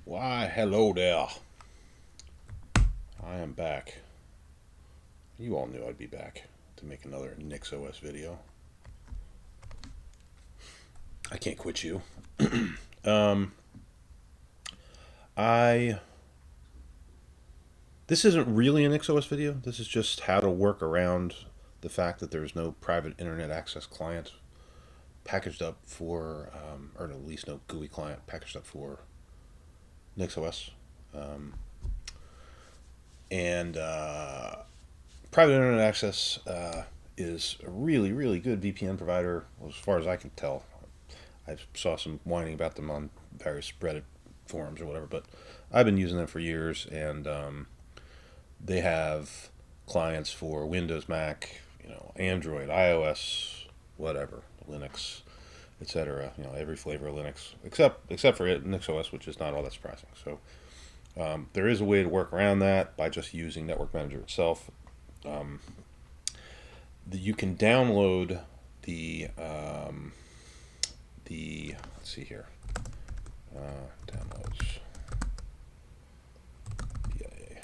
Why, hello there. I am back. You all knew I'd be back to make another NixOS video. I can't quit you. um, I. This isn't really an NixOS video. This is just how to work around the fact that there's no private internet access client packaged up for, or at least no GUI client packaged up for NixOS. Um, and Private Internet Access is a really, really good VPN provider, as far as I can tell. I saw some whining about them on various Reddit forums or whatever, but I've been using them for years, and they have clients for Windows, Mac, Android, iOS, whatever, Linux, etc. Every flavor of Linux, except for NixOS, which is not all that surprising. So there is a way to work around that by just using Network Manager itself. Um, you can download the let's see here, downloads PIA.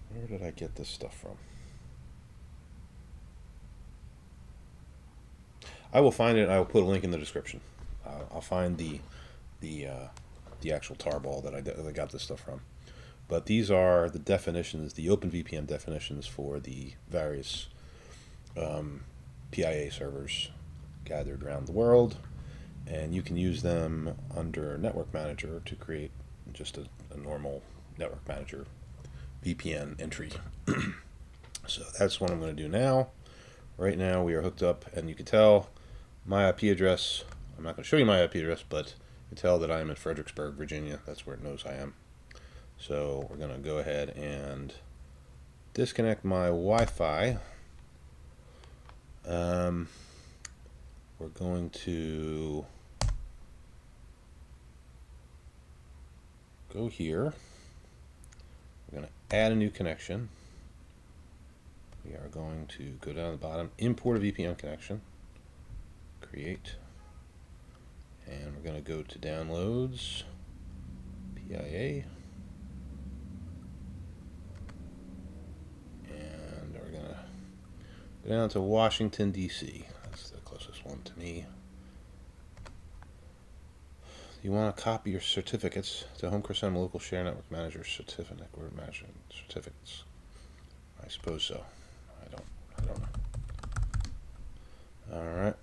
Where did I get this stuff from? I will find it. I will put a link in the description. I'll find the uh, the actual tarball that I got this stuff from. But these are the definitions, the OpenVPN definitions for the various PIA servers gathered around the world, and you can use them under Network Manager to create just a normal Network Manager VPN entry. So that's what I'm going to do now. Right now we are hooked up, and you can tell my IP address. I'm not going to show you my IP address, but you can tell that I am in Fredericksburg, Virginia. That's where it knows I am. So we're going to go ahead and disconnect my Wi-Fi. We're going to go here. We're going to add a new connection. We are going to go down to the bottom, import a VPN connection, create, and we're going to go to downloads, PIA, and we're going to go down to Washington, D.C. That's the closest one to me. You want to copy your certificates to Home Cross Local Share Network Manager Certificate, Network Manager Certificates. I suppose so. I don't know. All right.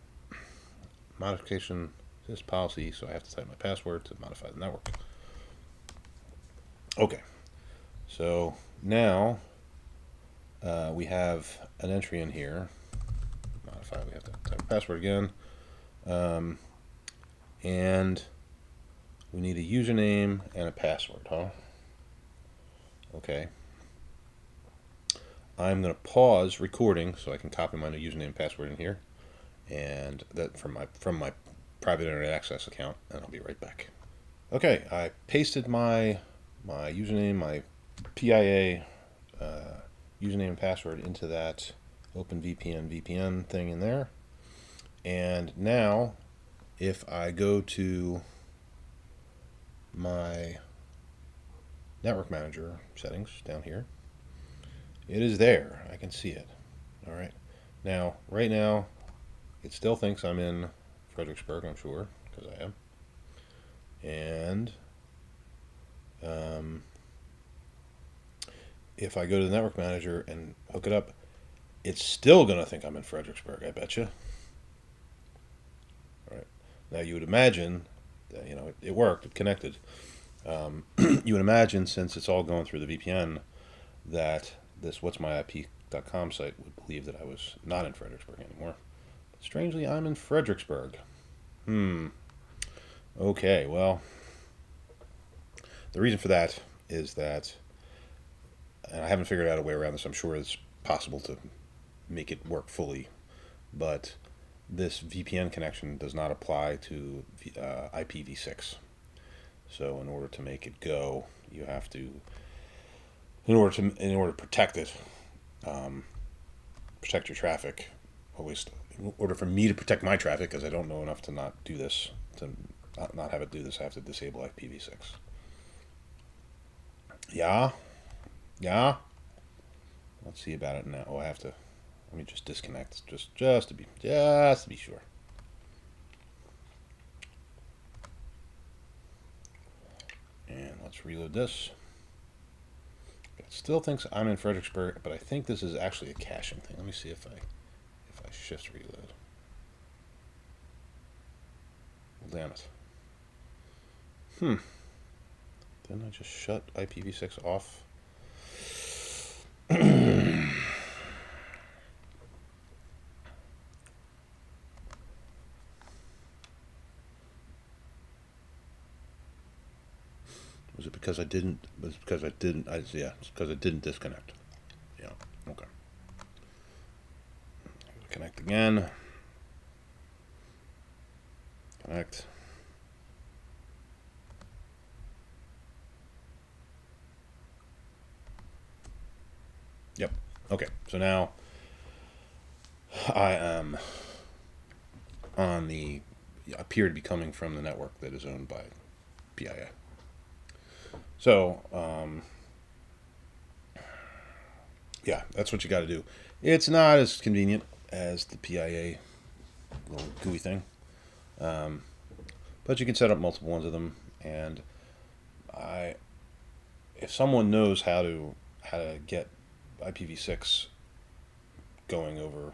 Modification this policy, so I have to type my password to modify the network. Okay. So now we have an entry in here. Modify. We have to type a password again, and we need a username and a password, huh? Okay. I'm going to pause recording so I can copy my new username and password in here, and that from my private internet access account, and I'll be right back. Okay, I pasted my username, my PIA username and password into that OpenVPN VPN thing in there, and now if I go to my network manager settings down here, it is there. I can see it. All right. Now, right now, it still thinks I'm in Fredericksburg, I'm sure, because I am. And if I go to the network manager and hook it up, it's still going to think I'm in Fredericksburg, I bet you. All right. Now, you would imagine that, it worked, it connected. You would imagine, since it's all going through the VPN, that this what'smyip.com site would believe that I was not in Fredericksburg anymore. But strangely, I'm in Fredericksburg. Okay, well, the reason for that is that, and I haven't figured out a way around this. I'm sure it's possible to make it work fully, but this VPN connection does not apply to IPv6. So in order to make it go, you have to, in order to protect it, protect your traffic, at least in order for me to protect my traffic, because I don't know enough to not do this, to not have it do this, I have to disable IPv6. Yeah, yeah. Let's see about it now. Oh, I have to. Let me just disconnect, just to be sure. And let's reload this. It still thinks I'm in Fredericksburg, but I think this is actually a caching thing. Let me see if I shift reload. Well, damn it. Didn't I just shut IPv6 off? Was it because I didn't? Was it because I didn't? Yeah, it's because I didn't disconnect. Yeah. Okay. Connect again. Connect. Yep. Okay. So now I am on the. Appear to be coming from the network that is owned by PIA. So, yeah, that's what you got to do. It's not as convenient as the PIA little GUI thing, but you can set up multiple ones of them. And if someone knows how to get IPv6 going over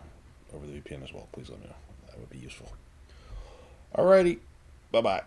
the VPN as well, please let me know. That would be useful. Alrighty, bye bye.